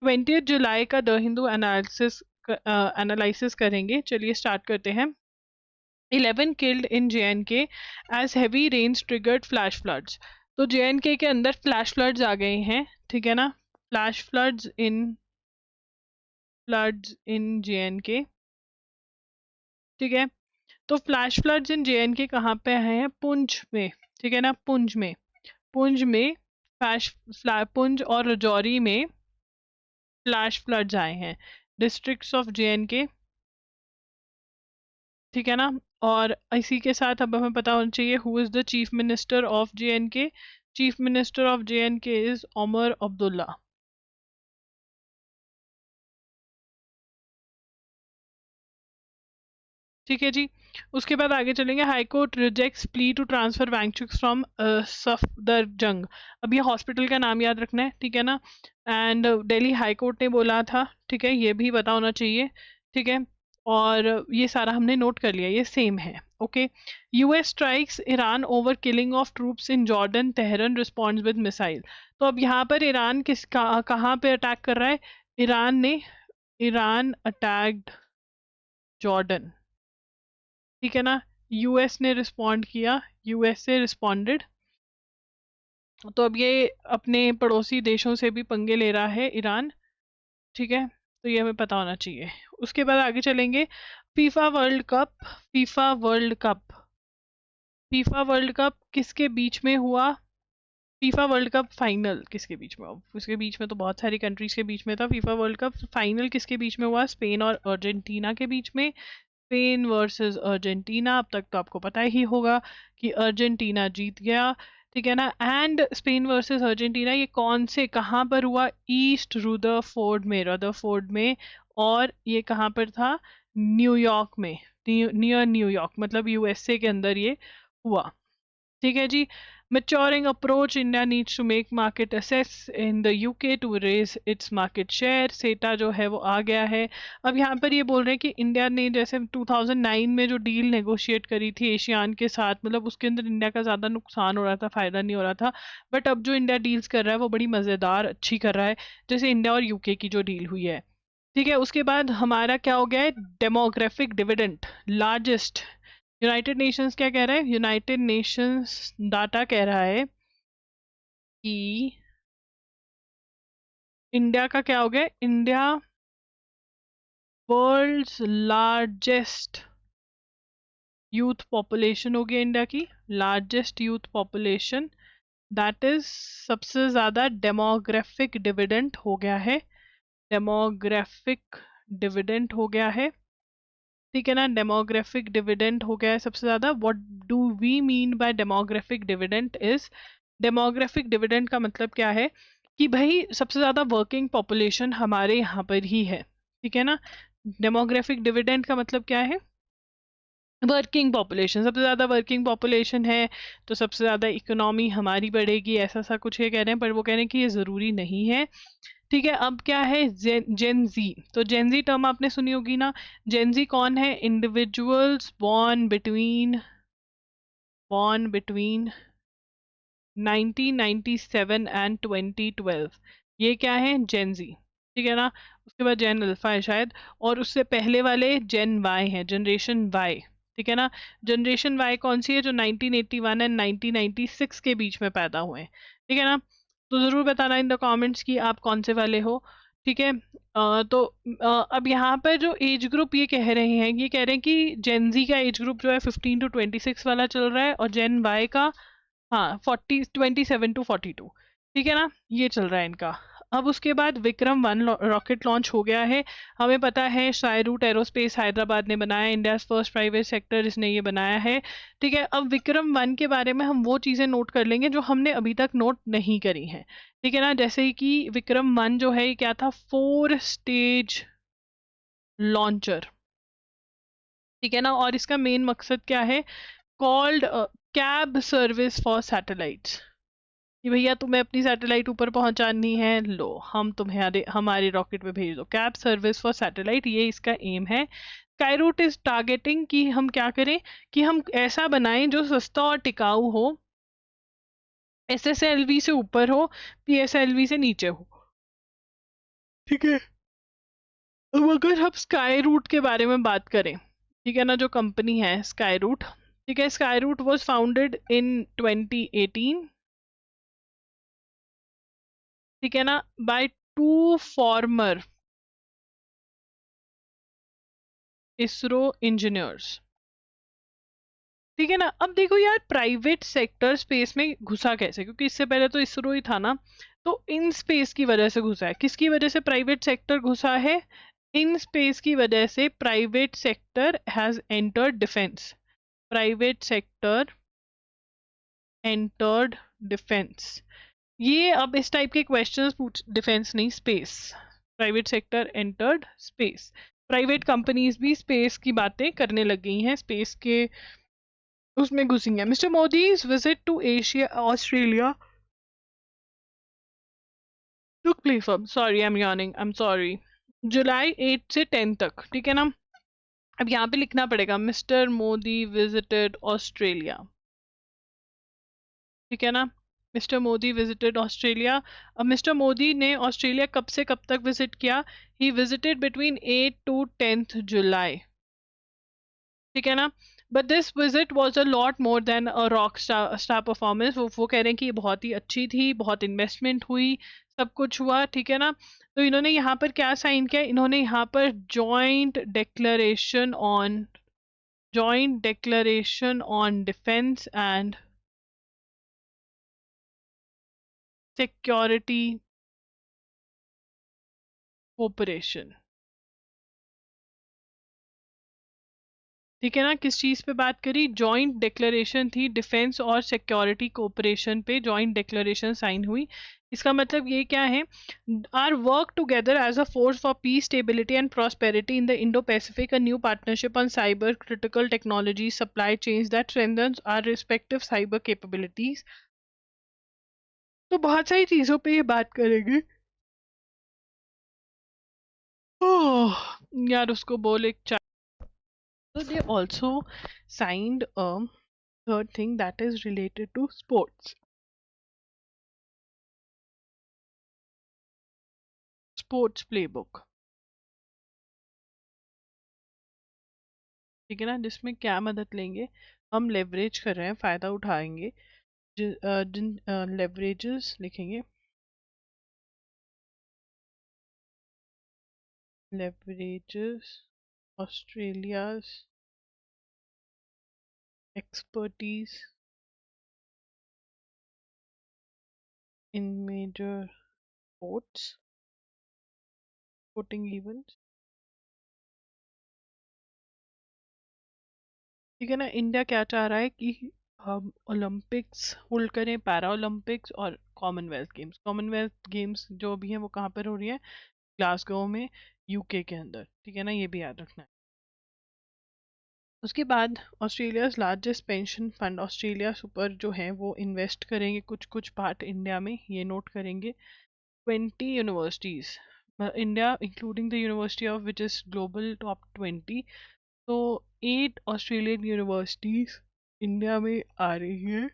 20 जुलाई का the Hindu analysis करेंगे। चलिए स्टार्ट करते हैं। 11 killed in JNK as heavy rains triggered flash floods। तो JNK के अंदर फ्लैश फ्लड्स आ गए हैं, ठीक है ना। फ्लैश फ्लड्स इन JNK, ठीक है। तो फ्लैश फ्लड्स इन JNK कहाँ पे हैं? पुंछ में, ठीक है ना। पुंछ और राजौरी में फ्लैश फ्लड्स आए हैं, डिस्ट्रिक्ट्स ऑफ JNK, ठीक है ना। और इसी के साथ अब हमें पता होना चाहिए who is the chief minister of JNK। Chief minister of JNK is Omar Abdullah, ठीक है जी। उसके बाद आगे चलेंगे। High court rejects plea to transfer Wangchuk from Safdarjung. अब ये हॉस्पिटल का नाम याद रखना है, ठीक है ना। एंड दिल्ली हाई कोर्ट ने बोला था, ठीक है, ये भी पता होना चाहिए, ठीक है। और ये सारा हमने नोट कर लिया, ये सेम है, okay. US strikes Iran over killing of troops in Jordan, Tehran responds with missile. तो अब यहाँ पर ईरान कहाँ पे अटैक कर रहा है? ईरान अटैक्ड जॉर्डन, ठीक है ना। यूएस ने रिस्पॉन्ड किया, यूएस से रिस्पॉन्डेड। तो अब ये अपने पड़ोसी देशों से भी पंगे ले रहा है ईरान, ठीक है। तो ये हमें पता होना चाहिए। उसके बाद आगे चलेंगे। FIFA world cup. FIFA world cup FIFA world cup किसके बीच में हुआ? फीफा वर्ल्ड कप फाइनल किसके बीच में हुआ? उसके बीच में तो बहुत सारी कंट्रीज के बीच में था। फीफा वर्ल्ड कप फाइनल किसके बीच में हुआ? स्पेन और अर्जेंटीना के बीच में। Spain versus Argentina. अब तक तो आपको पता ही होगा कि अर्जेंटीना जीत गया, ठीक है ना। एंड स्पेन वर्सेस अर्जेंटीना ये कौन से कहाँ पर हुआ? ईस्ट रदरफोर्ड में। और ये कहाँ पर था? न्यूयॉर्क में, नियर न्यूयॉर्क, मतलब यूएसए के अंदर ये हुआ, ठीक है जी। maturing approach, India needs to make market assess in the UK to raise its market share। सेटा जो है वो आ गया है। अब यहाँ पर ये बोल रहे हैं कि इंडिया ने जैसे 2009 में जो डील नेगोशिएट करी थी एशियान के साथ, मतलब उसके अंदर इंडिया का ज़्यादा नुकसान हो रहा था, फ़ायदा नहीं हो रहा था। बट अब जो इंडिया डील्स कर रहा है वो बड़ी मज़ेदार अच्छी कर रहा है, जैसे इंडिया और यूके की जो डील हुई है, ठीक है। उसके बाद हमारा क्या हो गया है? Demographic dividend largest. United Nations क्या कह रहा है? यूनाइटेड नेशंस डाटा कह रहा है कि इंडिया का क्या हो गया? India world's largest youth population हो गया, इंडिया की largest youth population, that is सबसे ज्यादा डेमोग्राफिक डिविडेंड हो गया है। डेमोग्राफिक डिविडेंड हो गया है, ठीक है ना। डेमोग्राफिक डिविडेंड हो गया है सबसे ज्यादा। What do we mean by demographic dividend is, demographic dividend का मतलब क्या है कि भाई सबसे ज्यादा वर्किंग पॉपुलेशन हमारे यहाँ पर ही है, ठीक है ना। डेमोग्राफिक डिविडेंड का मतलब क्या है? वर्किंग पॉपुलेशन, सबसे ज्यादा वर्किंग पॉपुलेशन है तो सबसे ज्यादा इकोनॉमी हमारी बढ़ेगी, ऐसा सा कुछ ये कह रहे हैं। पर वो कह रहे हैं कि ये जरूरी नहीं है, ठीक है। अब क्या है? जेन जी। तो जेन जी टर्म आपने सुनी होगी ना। जेन जी कौन है? इंडिविजुअल्स born between 1997 एंड 2012, ये क्या है? जेन जी, ठीक है ना। उसके बाद जेन अल्फा है शायद, और उससे पहले वाले जेन वाई है, जनरेशन वाई, ठीक है ना। जनरेशन वाई कौन सी है? जो 1981 एंड 1996 के बीच में पैदा हुए हैं, ठीक है ना। तो जरूर बताना इन द कमेंट्स कि आप कौन से वाले हो, ठीक है। तो अब यहाँ पर जो एज ग्रुप ये कह रहे हैं, ये कह रहे हैं कि जेन जी का एज ग्रुप जो है 15 to 26 वाला चल रहा है, और जेन वाई का, हाँ, 27 to 42, ठीक है ना। ये चल रहा है इनका। अब उसके बाद विक्रम 1 रॉकेट लॉन्च हो गया है। हमें पता है शायरूट एरोस्पेस हैदराबाद ने बनाया, इंडिया फर्स्ट प्राइवेट सेक्टर इसने ये बनाया है, ठीक है। अब विक्रम 1 के बारे में हम वो चीज़ें नोट कर लेंगे जो हमने अभी तक नोट नहीं करी हैं, ठीक है ना। जैसे कि विक्रम 1 जो है ये क्या था? 4 स्टेज लॉन्चर, ठीक है ना। और इसका मेन मकसद क्या है? Called cab service for satellites, कि भैया तुम्हें अपनी सैटेलाइट ऊपर पहुंचानी है, लो हम तुम्हें हमारे रॉकेट पे भेज दो। कैब सर्विस फॉर सैटेलाइट, ये इसका एम है। स्काईरूट इज टारगेटिंग कि हम क्या करें, कि हम ऐसा बनाएं जो सस्ता और टिकाऊ हो, एसएसएलवी से ऊपर हो, पीएसएलवी से नीचे हो, ठीक है। अब अगर हम स्काई रूट के बारे में बात करें, ठीक है ना, जो कंपनी है स्काई रूट, ठीक है, Skyroot was founded in 2018, ठीक है ना, by two former ISRO engineers. ठीक है ना। अब देखो यार, प्राइवेट सेक्टर स्पेस में घुसा कैसे, क्योंकि इससे पहले तो इसरो ही था ना। तो इन स्पेस की वजह से घुसा है। किसकी वजह से प्राइवेट सेक्टर घुसा है? इन स्पेस की वजह से private sector has entered defence. Private sector entered defence. ये अब इस टाइप के क्वेश्चंस पूछ, डिफेंस नहीं, space. Private sector entered space. Private companies भी स्पेस की बातें करने लग गई हैं, स्पेस के उसमें घुसी है। Mister Modi's visit to Asia, Australia took place from, sorry I'm yawning, I'm sorry, जुलाई 8 से 10 तक, ठीक है ना। अब यहाँ पे लिखना पड़ेगा मिस्टर मोदी विजिटेड ऑस्ट्रेलिया, ठीक है ना। Mister Modi visited Australia. अब मिस्टर मोदी ने ऑस्ट्रेलिया कब से कब तक विजिट किया? He visited between 8 to 10th जुलाई, ठीक है ना। But this visit was a lot more than a rock star performance. वो कह रहे हैं कि ये बहुत ही अच्छी थी, बहुत इन्वेस्टमेंट हुई, सब कुछ हुआ, ठीक है ना। तो इन्होंने यहाँ पर क्या साइन किया? इन्होंने यहाँ पर joint declaration on defence and security cooperation, ठीक है ना। किस चीज पे बात करी? जॉइंट डिक्लेरेशन थी, डिफेंस और सिक्योरिटी कोऑपरेशन पे जॉइंट डिक्लेरेशन साइन हुई। इसका मतलब ये क्या है? Are work together as a force for peace, stability and prosperity in the Indo Pacific, a new partnership on cyber critical technology supply chains that strengthens our respective cyber capabilities. तो बहुत सारी चीजों पे ये बात करेंगे। ओह यार, उसको बोल एक चाय। So they also signed a third thing that is related to sports. Sports playbook, ठीक है ना, जिसमें क्या मदद लेंगे? हम लेवरेज कर रहे हैं, फायदा उठाएंगे, जिन लेवरेजेस लिखेंगे, leverages Australia's expertise in major sports sporting events, ठीक है ना। इंडिया क्या चाह रहा है कि हम ओलंपिक्स होल्ड करें, पैरा ओलंपिक्स और कॉमनवेल्थ गेम्स। कॉमनवेल्थ गेम्स जो भी हैं वो कहाँ पर हो रही है? ग्लासगो में, यूके के अंदर, ठीक है ना, ये भी याद रखना है। उसके बाद Australia's largest pension fund Australia super जो है वो इन्वेस्ट करेंगे कुछ कुछ पार्ट इंडिया में, ये नोट करेंगे। 20 universities India including the university of which is global top 20। तो 8 ऑस्ट्रेलियन यूनिवर्सिटीज इंडिया में आ रही है।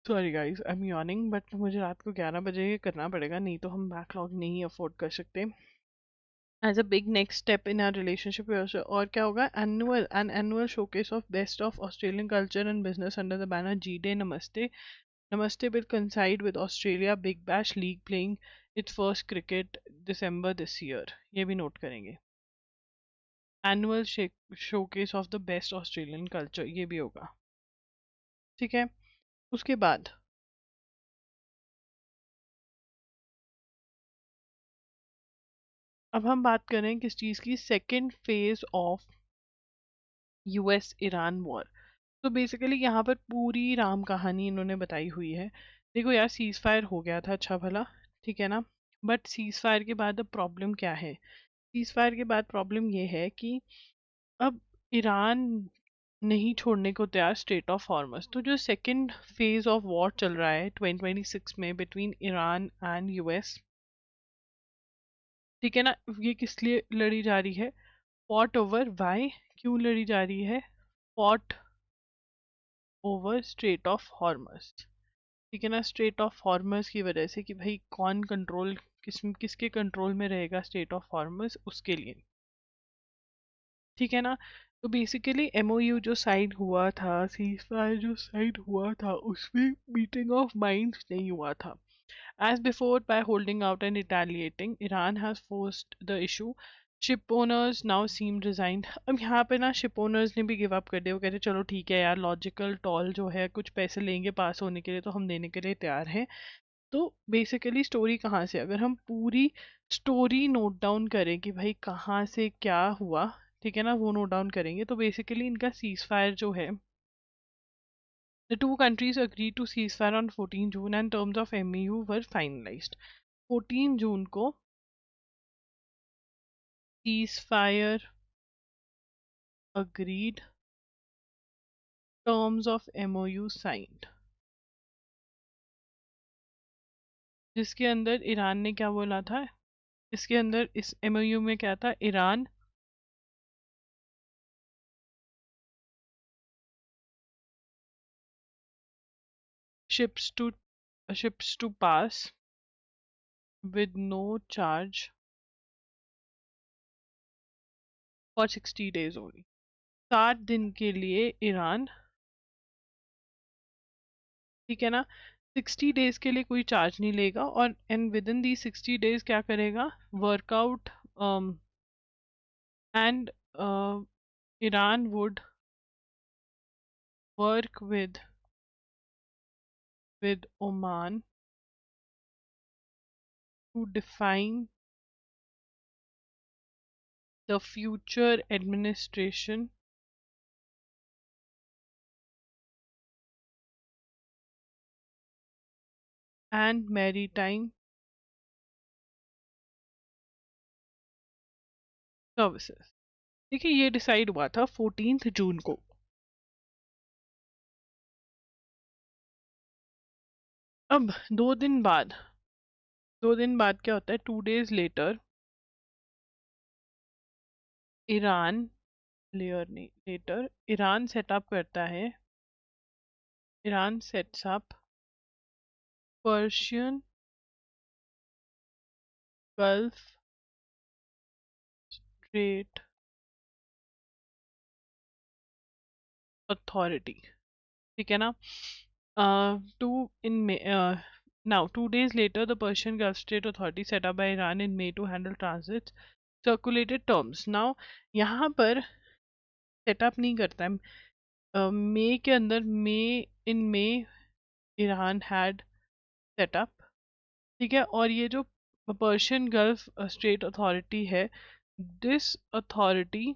Sorry guys, I am yawning, but मुझे रात को 11 बजे करना पड़ेगा, नहीं तो हम बैकलॉग नहीं अफोर्ड कर सकते। As a big next step in our relationship. और क्या होगा? Annual showcase of best of Australian culture and business under the banner G'day Namaste. Namaste will coincide with Australia Big Bash League playing its first cricket December this year। ये भी note करेंगे। Annual showcase of the best Australian culture, ये भी होगा, ठीक है। उसके बाद अब हम बात करें किस चीज़ की? Second phase of US Iran war. तो बेसिकली यहाँ पर पूरी राम कहानी इन्होंने बताई हुई है। देखो यार, सीज फायर हो गया था अच्छा भला, ठीक है ना। बट सीज फायर के बाद अब प्रॉब्लम क्या है? सीज फायर के बाद प्रॉब्लम ये है कि अब ईरान नहीं छोड़ने को तैयार स्ट्रेट ऑफ हॉर्मस। तो जो सेकेंड फेज ऑफ वॉर चल रहा है 2026 में बिटवीन ईरान एंड यूएस, ठीक है ना, ये किस लिए लड़ी जा रही है? फॉट ओवर वाई, क्यों लड़ी जा रही है? फॉट ओवर स्ट्रेट ऑफ हॉर्मस, ठीक है ना, स्ट्रेट ऑफ हॉर्मस की वजह से कि भाई कौन कंट्रोल किसके कंट्रोल में रहेगा स्ट्रेट ऑफ हॉर्मस, उसके लिए। ठीक है ना। तो बेसिकली एमओयू जो साइन हुआ था, सीजफायर जो साइन हुआ था, उसमें मीटिंग ऑफ माइंड्स नहीं हुआ था। As before, by holding out and retaliating, Iran has forced the issue. Ship owners now seem resigned. अब यहाँ पे ना शिप ओनर्स ने भी गिव अप कर दिया। वो कहते चलो ठीक है यार, लॉजिकल टॉल जो है कुछ पैसे लेंगे पास होने के लिए तो हम देने के लिए तैयार हैं। तो बेसिकली स्टोरी कहाँ से, अगर हम पूरी स्टोरी नोट डाउन करें कि भाई कहाँ से क्या हुआ, ठीक है ना, वो नोट डाउन करेंगे तो बेसिकली इनका सीज फायर जो है, the two countries agreed to ceasefire on 14 June and terms of MOU were finalized. 14 जून को ceasefire agreed, terms of MOU signed, जिसके अंदर ईरान ने क्या बोला था, इसके अंदर इस MOU में क्या था, Iran ships to pass with no charge for 60 days only. 60 दिन के लिए ईरान, ठीक है ना, 60 डेज के लिए कोई चार्ज नहीं लेगा, और and with in the 60 days क्या करेगा, workout, and Iran would work with Oman to define the future administration and maritime services। देखिए ये डिसाइड हुआ था 14 जून को। अब 2 दिन बाद क्या होता है, 2 days लेटर ईरान, लेयर नहीं लेटर, ईरान सेटअप करता है, Iran sets up Persian gulf straight authority, ठीक है ना। Two in May. Now, 2 days later, the Persian Gulf State Authority set up by Iran in May to handle transits circulated terms. Now, यहाँ पर setup नहीं करता है, मई के अंदर, मई ईरान हैड सेटअप, ठीक है। और ये जो पर्शियन गल्फ स्टेट अथॉरिटी है, this authority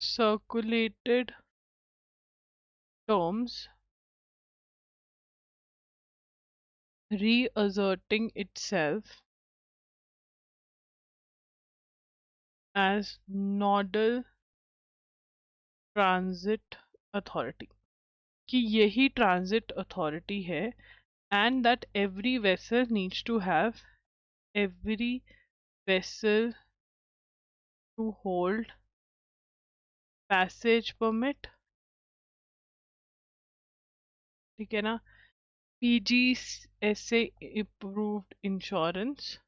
circulated terms reasserting itself as nodal transit authority, कि यही ट्रांजिट अथॉरिटी है, and that every vessel needs to have, every vessel to hold passage permit, ठीक है ना, PGSA approved insurance,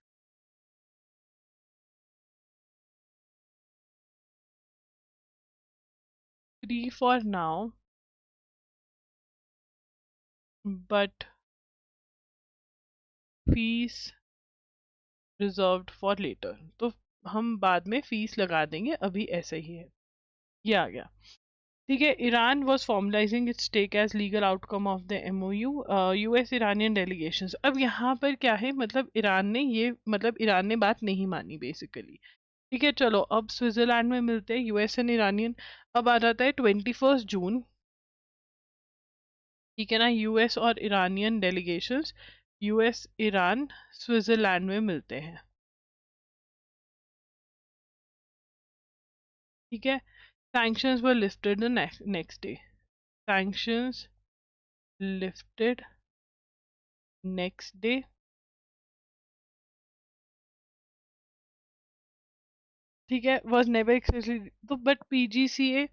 free for now but fees reserved for later। तो हम बाद में फीस लगा देंगे, अभी ऐसे ही है, ये आ गया, ठीक है। Iran was formalizing its take as legal outcome of the MOU, US Iranian delegations. अब यहाँ पर क्या है, मतलब ईरान ने ये, मतलब ईरान ने बात नहीं मानी बेसिकली, ठीक है। चलो अब स्विट्जरलैंड में मिलते हैं US एंड इरानियन। अब आ जाता है 21 जून, ठीक है ना, US और Iranian delegations, US Iran Switzerland में मिलते हैं, ठीक है। sanctions were lifted the next day, sanctions lifted next day, ठीक है, was never explicitly, तो बट PGCA,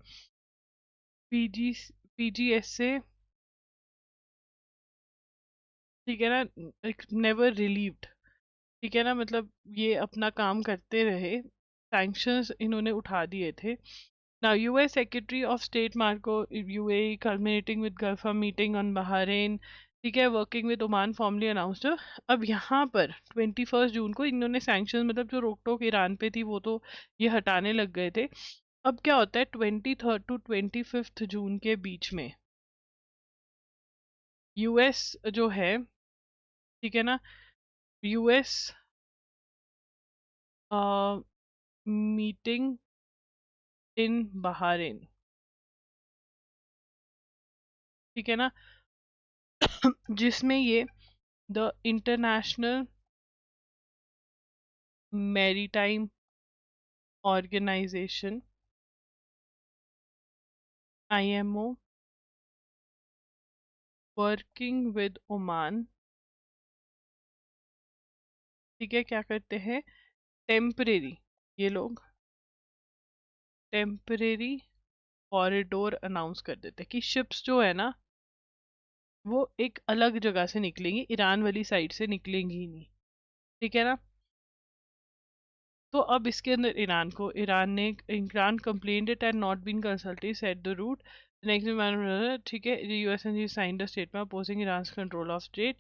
PG PGSA ठीक है ना, नेवर रिलीव्ड, ठीक है ना, मतलब ये अपना काम करते रहे, सैंक्शंस इन्होंने उठा दिए थे। Now US secretary of state Marco UAE culminating with Galpha meeting on Bahrain, ठीक है, working with Oman formally announced. अब यहाँ पर 21 जून को इन्होंने सैंक्शन, मतलब जो रोक टोक ईरान पे थी वो तो ये हटाने लग गए थे। अब क्या होता है 23 टू 25 जून के बीच में यूएस जो है, ठीक है ना, यूएस मीटिंग इन बहरीन, ठीक है ना, जिसमें ये the international maritime organisation IMO working with Oman, ठीक है, क्या करते हैं, टेम्परेरी, ये लोग टेम्परेरी कॉरिडोर अनाउंस कर देते हैं कि शिप्स जो है ना वो एक अलग जगह से निकलेंगी, ईरान वाली साइड से निकलेंगी ही नहीं, ठीक है ना। तो अब इसके अंदर Iran complained it and not been consulted set the route next, ठीक है, US and signed the statement opposing Iran control of strait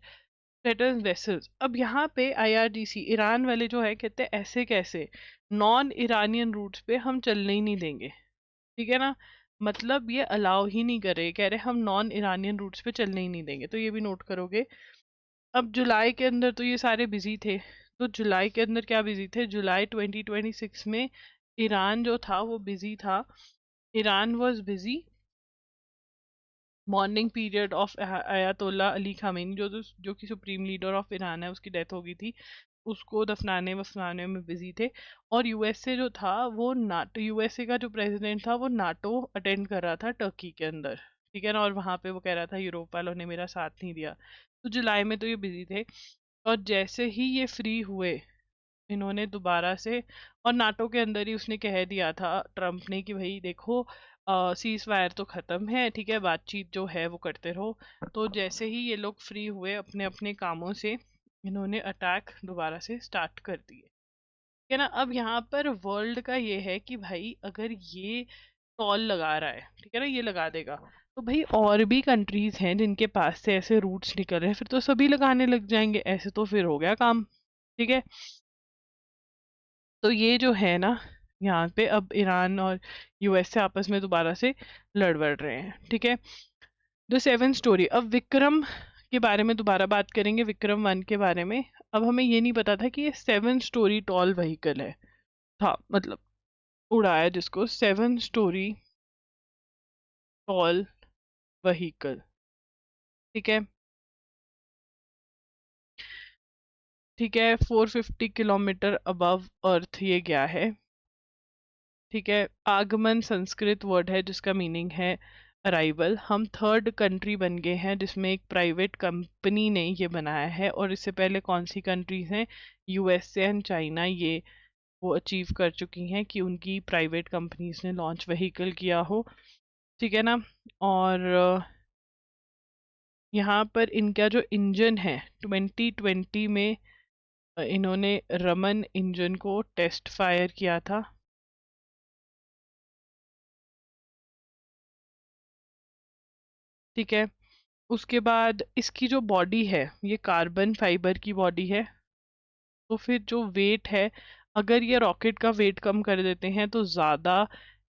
settles vessels. अब यहाँ पे IRGC ईरान वाले जो है कहते हैं ऐसे कैसे, नॉन ईरानियन रूट्स पे हम चलने ही नहीं देंगे, ठीक है ना, मतलब ये अलाउ ही नहीं कर रहे, कह रहे हम नॉन ईरानियन रूट्स पे चलने ही नहीं देंगे, तो ये भी नोट करोगे। अब जुलाई के अंदर तो ये सारे बिजी थे, तो जुलाई के अंदर क्या बिजी थे, जुलाई 2026 में ईरान जो था वो बिजी था, Iran was busy morning period of Ayatollah Ali Khamenei, जो कि सुप्रीम लीडर ऑफ ईरान है, उसकी डेथ हो गई थी, उसको दफनाने वफनाने में बिजी थे। और यूएसए जो था वो नाटो, यूएसए का जो प्रेसिडेंट था वो नाटो अटेंड कर रहा था टर्की के अंदर, ठीक है ना, और वहां पे वो कह रहा था यूरोप वालों ने मेरा साथ नहीं दिया, तो जुलाई में तो ये बिजी थे। और जैसे ही ये फ्री हुए इन्होंने दोबारा से, और नाटो के अंदर ही उसने कह दिया था ट्रम्प ने कि भाई देखो सीज फायर तो ख़त्म है, ठीक है, बातचीत जो है वो करते रहो। तो जैसे ही ये लोग फ्री हुए अपने अपने कामों से, इन्होंने अटैक दोबारा से स्टार्ट कर दिए, ठीक है ना। अब यहाँ पर वर्ल्ड का ये है कि भाई अगर ये टॉल लगा रहा है, ठीक है ना, ये लगा देगा, तो भाई और भी कंट्रीज हैं जिनके पास से ऐसे रूट्स निकल रहे हैं, फिर तो सभी लगाने लग जाएंगे, ऐसे तो फिर हो गया काम, ठीक है। तो ये जो है ना, यहाँ पे अब ईरान और यूएस से आपस में दोबारा से लड़ बढ़ रहे हैं, ठीक है। द सेवन स्टोरी, अब विक्रम के बारे में दोबारा बात करेंगे, विक्रम 1 के बारे में। अब हमें ये नहीं पता था कि ये 7 स्टोरी टॉल व्हीकल है, था मतलब उड़ाया जिसको 7 स्टोरी टॉल व्हीकल, ठीक है, ठीक है, 450 किलोमीटर अबव अर्थ ये गया है, ठीक है। आगमन संस्कृत वर्ड है जिसका मीनिंग है अराइवल। हम थर्ड कंट्री बन गए हैं जिसमें एक प्राइवेट कंपनी ने ये बनाया है, और इससे पहले कौन सी कंट्रीज हैं, यूएसए एंड चाइना, ये वो अचीव कर चुकी हैं कि उनकी प्राइवेट कंपनीज ने लॉन्च व्हीकल किया हो, ठीक है ना। और यहाँ पर इनका जो इंजन है 2020 में इन्होंने रमन इंजन को टेस्ट फायर किया था, ठीक है। उसके बाद इसकी जो बॉडी है ये कार्बन फाइबर की बॉडी है, तो फिर जो वेट है, अगर ये रॉकेट का वेट कम कर देते हैं तो ज़्यादा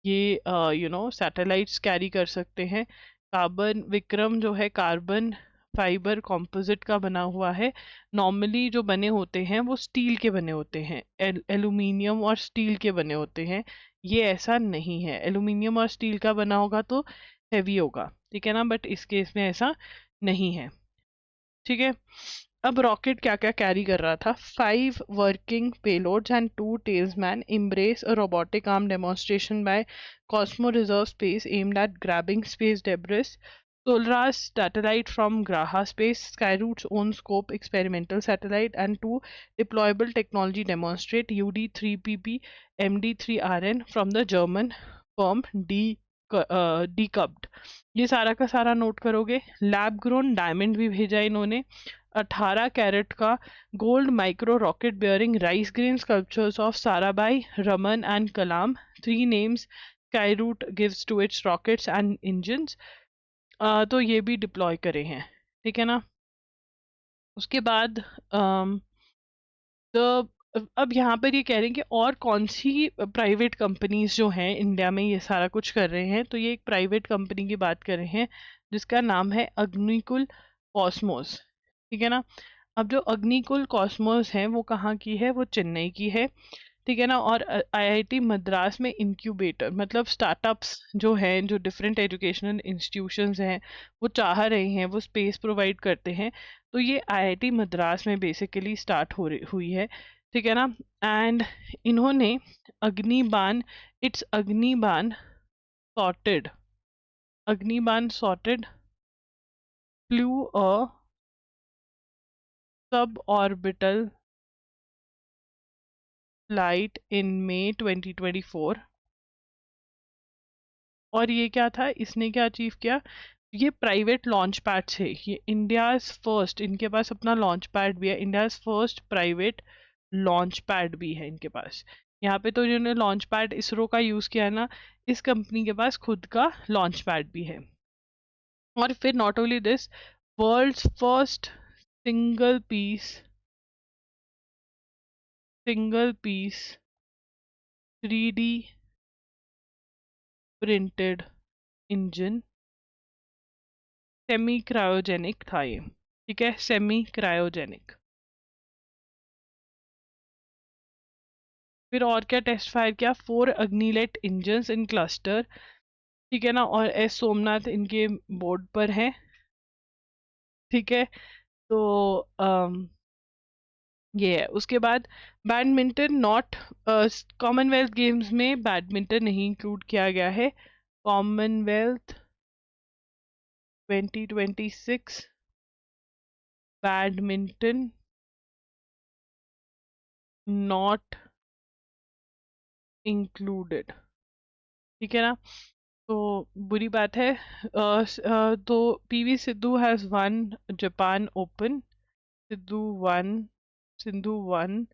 ये सैटेलाइट्स कैरी कर सकते हैं। कार्बन विक्रम जो है कार्बन फाइबर कंपोजिट का बना हुआ है, नॉर्मली जो बने होते हैं वो स्टील के बने होते हैं, एल्यूमिनियम और स्टील के बने होते हैं, ये ऐसा नहीं है, एल्यूमिनियम और स्टील का बना होगा तो हैवी होगा, ठीक है ना, बट इस केस में ऐसा नहीं है, ठीक है। अब रॉकेट क्या क्या कैरी कर रहा था, 5 working payloads and 2 talisman embrace a robotic arm demonstration by Cosmo Reserve Space aimed at grabbing space debris. Solras satellite from Graha Space, Skyroot's own scope experimental satellite, and 2 deployable technology demonstrate UD3PP MD3RN from the German firm Decubed। ये सारा का सारा note करोगे। Lab grown diamond भी भेजा इन्होंने, 18 carat का gold micro rocket bearing rice grain sculptures of Sarabhai, Raman and Kalam, 3 names Skyroot gives to its rockets and engines, तो ये भी डिप्लॉय करे हैं, ठीक है ना। उसके बाद तो अब यहाँ पर ये कह रहे हैं कि और कौन सी प्राइवेट कंपनीज जो हैं इंडिया में ये सारा कुछ कर रहे हैं, तो ये एक प्राइवेट कंपनी की बात कर रहे हैं जिसका नाम है अग्निकुल कॉस्मोस, ठीक है ना। अब जो अग्निकुल कॉस्मोस है वो कहाँ की है, वो चेन्नई की है, ठीक है ना। और आईआईटी मद्रास में इंक्यूबेटर मतलब स्टार्टअप्स जो हैं, जो डिफरेंट एजुकेशनल इंस्टीट्यूशंस हैं वो चाह रहे हैं, वो स्पेस प्रोवाइड करते हैं, तो ये आईआईटी मद्रास में बेसिकली स्टार्ट हुई है, ठीक है ना। एंड इन्होंने Agnibaan, it's Agnibaan sorted flew a sub orbital flight in मई 2024। और ये क्या था, इसने क्या अचीव किया, ये प्राइवेट लॉन्च पैड है, ये इंडियाज फर्स्ट, इनके पास अपना लॉन्च पैड भी है, India's first private launch pad भी है इनके पास। यहाँ पे तो इन्होंने लॉन्च पैड इसरो का यूज किया है ना, इस कंपनी के पास खुद का लॉन्च पैड भी है। और फिर not only this, world's first single piece 3D printed engine, semi cryogenic था ये, ठीक है, सेमी क्रायोजेनिक। फिर और क्या टेस्ट फायर किया, 4 अग्निलेट इंजन्स इन क्लस्टर, ठीक है ना, और एस सोमनाथ इनके बोर्ड पर है, ठीक है। तो ये है। उसके बाद बैडमिंटन नॉट, कॉमनवेल्थ गेम्स में बैडमिंटन नहीं इंक्लूड किया गया है, कॉमनवेल्थ 2026 बैडमिंटन नॉट इंक्लूडेड, ठीक है ना। तो बुरी बात है। तो PV Sidhu has one Japan open, Sidhu one Sindhu one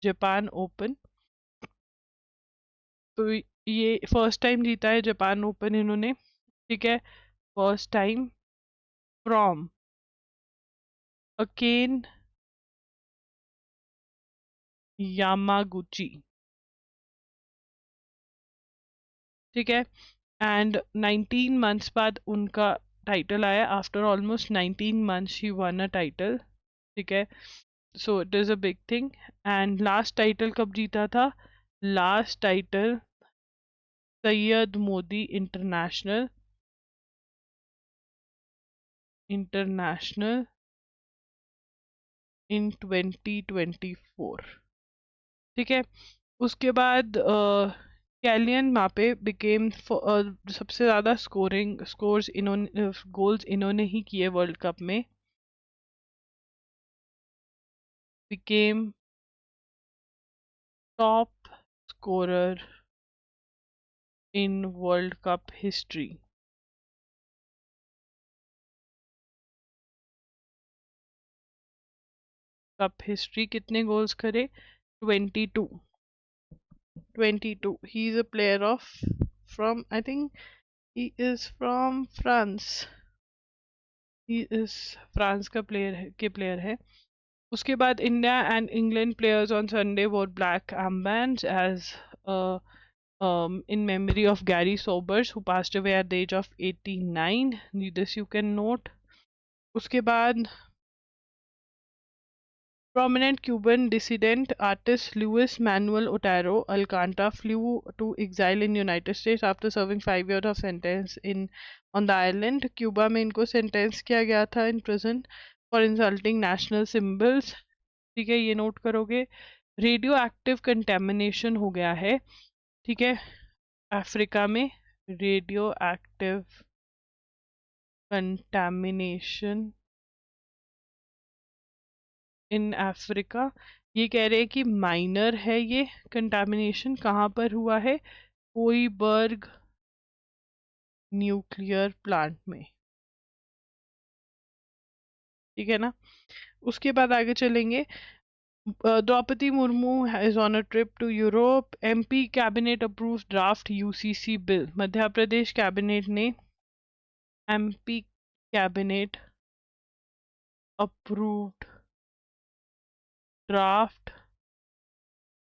Japan open, तो ये फर्स्ट टाइम जीता है जापान ओपन इन्होंने, ठीक है, first time from Akane Yamaguchi, ठीक है। एंड 19 मंथ्स बाद उनका टाइटल आया, after almost 19 months she won a title, ठीक है। So it is a big thing. And last title कब जीता था, last title Syed Modi international in 2024, ठीक है। उसके बाद कैलियन मापे बिकेम सबसे ज्यादा स्कोर्स इन्होंने गोल्स इन्होंने ही किए वर्ल्ड कप में, became top scorer in world cup history. Cup history कितने गोल्स करे, 22। He is a player of from, I think he is from France, he is France का प्लेयर है। उसके बाद India and England players on Sunday wore black armbands as in memory of Gary Sobers who passed away at the age of 89. This you can note. उसके बाद prominent Cuban dissident artist Luis Manuel Otero Alcanta flew to exile in United States after serving 5 years of sentence in on the island. Cuba में इनको sentence किया गया था in prison for insulting national symbols, ठीक है, ये note करोगे। Radio active contamination हो गया है, ठीक है, अफ्रीका में radio active contamination in Africa. ये कह रहे हैं कि माइनर है, ये कंटेमिनेशन कहाँ पर हुआ है, कोईबर्ग न्यूक्लियर प्लांट में, ठीक है ना। उसके बाद आगे चलेंगे। Draupadi Murmu is on a trip to Europe. MP cabinet approve draft UCC bill. Madhya Pradesh cabinet ने MP cabinet approved draft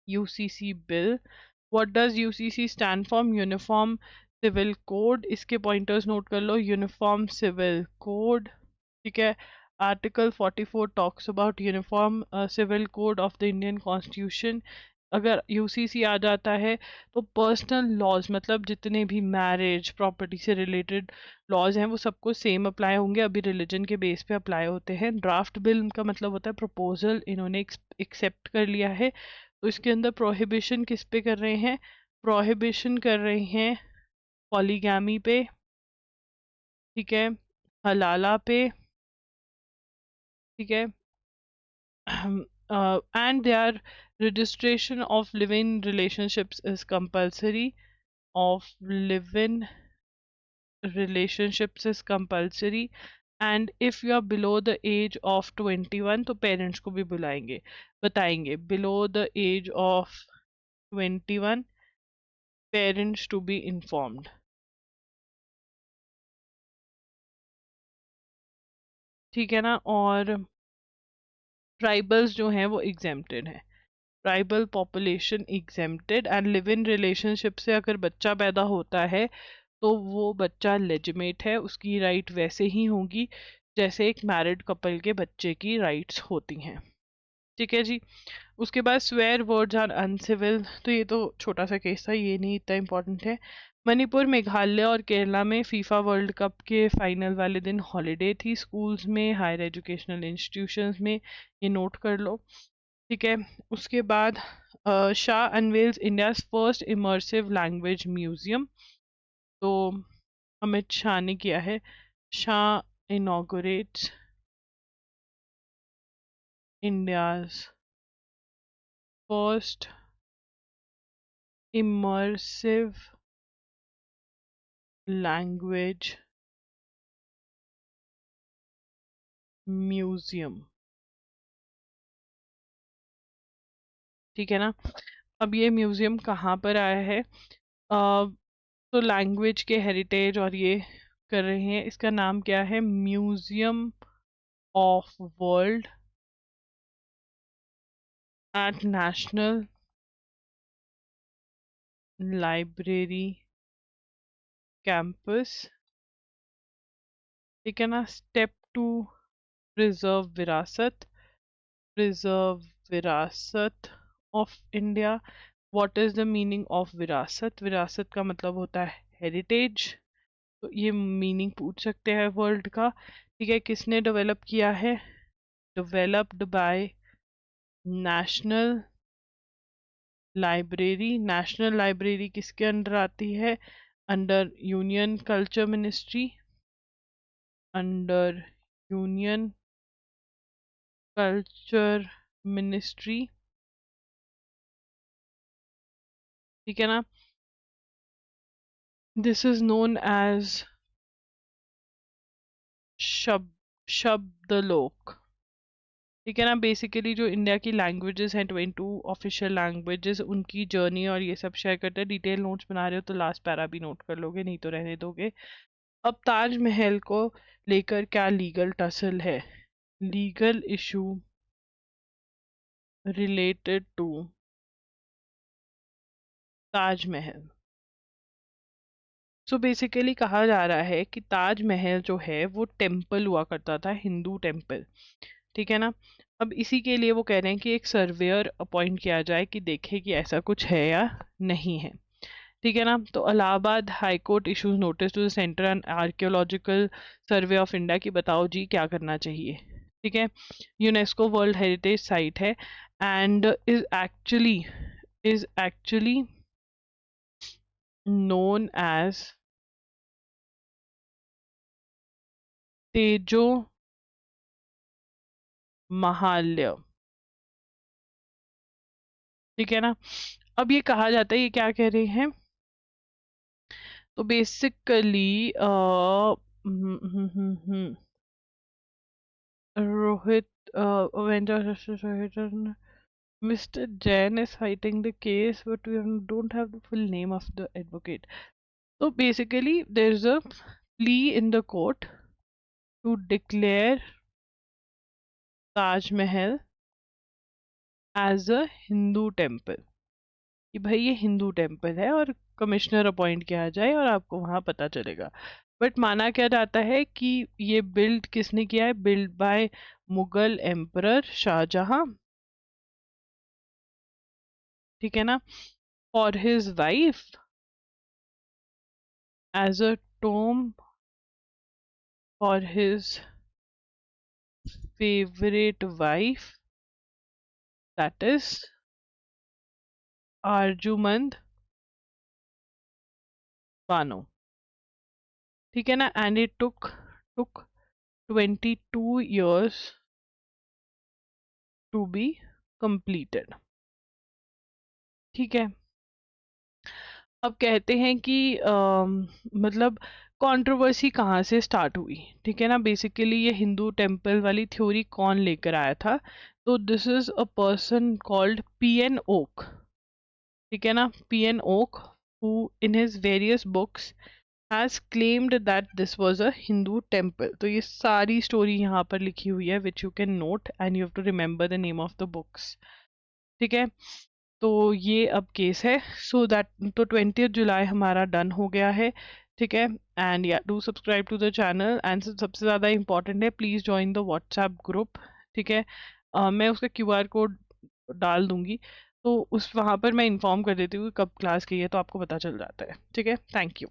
UCC bill. What does UCC stand for? Uniform civil code. इसके पॉइंटर्स नोट कर लो। यूनिफॉर्म सिविल कोड, ठीक है। Article 44 talks about uniform civil code of the Indian constitution. अगर UCC आ जाता है तो पर्सनल लॉज, मतलब जितने भी मैरिज प्रॉपर्टी से रिलेटेड लॉज हैं वो सबको सेम अप्लाई होंगे। अभी रिलीजन के बेस पे अप्लाई होते हैं। ड्राफ्ट बिल का मतलब होता है प्रपोजल, इन्होंने एक्सेप्ट कर लिया है। तो इसके अंदर प्रोहिबिशन किस पे कर रहे हैं? प्रोहिबिशन कर रहे हैं पॉलीगैमी पे, ठीक है, हलाला पे, ठीक है, and their registration of live-in relationships is compulsory. Of live-in relationships is compulsory. And if you are below the age of 21 तो पेरेंट्स को भी बुलाएंगे, बताएंगे below the age of 21 parents to be informed, ठीक है ना। और ट्राइबल्स जो हैं वो एग्जेम्प्टेड हैं। Tribal population exempted. And live in relationship से अगर बच्चा पैदा होता है तो वो बच्चा लेजिमेट है, उसकी राइट वैसे ही होगी जैसे एक मैरिड कपल के बच्चे की राइट्स होती हैं, ठीक है जी। उसके बाद स्वेयर वर्ड्स आर अनसिविल, तो ये तो छोटा सा केस था, ये नहीं इतना इम्पोर्टेंट है। मणिपुर, मेघालय और केरला में फीफा वर्ल्ड कप के फाइनल वाले दिन हॉलीडे थी। स्कूल्स में, हायर एजुकेशनल इंस्टीट्यूशंस में, ये नोट कर लो, ठीक है। उसके बाद Shah unveils India's first immersive language museum, तो अमित शाह ने किया है। Shah inaugurates India's first immersive language museum, ठीक है ना। अब ये म्यूजियम कहाँ पर आया है? तो लैंग्वेज के हेरिटेज और ये कर रहे हैं। इसका नाम क्या है? Museum of world at national library campus, ठीक है ना। स्टेप 2, प्रिजर्व विरासत। प्रिजर्व विरासत of India. What is the meaning of विरासत? विरासत का मतलब होता है हेरिटेज, तो ये मीनिंग पूछ सकते हैं वर्ल्ड का, ठीक है। किसने डेवलप किया है? Developed by national library. National library किसके अंडर आती है? Under union culture ministry, under union culture ministry, ठीक है ना। दिस इज नोन एज शब्दलोक, ठीक है ना। बेसिकली जो इंडिया की लैंग्वेजेस हैं 22 ऑफिशियल लैंग्वेजेस, उनकी जर्नी और ये सब शेयर करते हैं। डिटेल नोट्स बना रहे हो तो लास्ट पैरा भी नोट कर लोगे, नहीं तो रहने दोगे। अब ताजमहल को लेकर क्या लीगल टसल है? Legal issue related to Taj Mahal. So basically कहा जा रहा है कि ताजमहल जो है वो टेम्पल हुआ करता था, हिंदू टेम्पल, ठीक है ना। अब इसी के लिए वो कह रहे हैं कि एक सर्वेयर अपॉइंट किया जाए कि देखे कि ऐसा कुछ है या नहीं है, ठीक है ना। तो Allahabad high court issues notice to the centre and archaeological survey of India की बताओ जी क्या करना चाहिए, ठीक है। यूनेस्को वर्ल्ड हेरिटेज साइट है and is actually known as तेजो महाल्य, ठीक है ना। अब ये कहा जाता है, ये क्या कह रहे हैं? तो basically Rohit, Avengers, Rohit and Mr. Jain is fighting the case, but we don't have the full name of the advocate. So basically, there's a plea in the court to declare Taj Mahal as a Hindu temple, कि भाई ये Hindu temple है और commissioner appoint किया जाए और आपको वहां पता चलेगा। बट माना क्या जाता है कि ये बिल्ड किसने किया है? Build by Mughal emperor Shah Jahan, ठीक है ना, for his wife as a tomb for his favourite wife, that is Arjumand Bano, ठीक है ना। And it took 22 years to be completed, ठीक है। अब कहते हैं कि मतलब कंट्रोवर्सी कहाँ से स्टार्ट हुई, ठीक है ना। बेसिकली ये हिंदू टेम्पल वाली थ्योरी कौन लेकर आया था? तो this is a person called PN Oak, ठीक है ना। PN Oak who in his various books has claimed that this was a Hindu temple. तो ये सारी स्टोरी यहाँ पर लिखी हुई है which you can note and you have to remember the name of the books, ठीक है। तो ये अब केस है, सो दैट तो 20 जुलाई हमारा डन हो गया है, ठीक है। एंड या do subscribe to the channel and सबसे ज़्यादा इंपॉर्टेंट है please join the WhatsApp group, ठीक है। मैं उसका क्यूआर कोड डाल दूंगी, तो उस वहाँ पर मैं इन्फॉर्म कर देती हूँ कि कब क्लास की है, तो आपको पता चल जाता है, ठीक है। Thank you.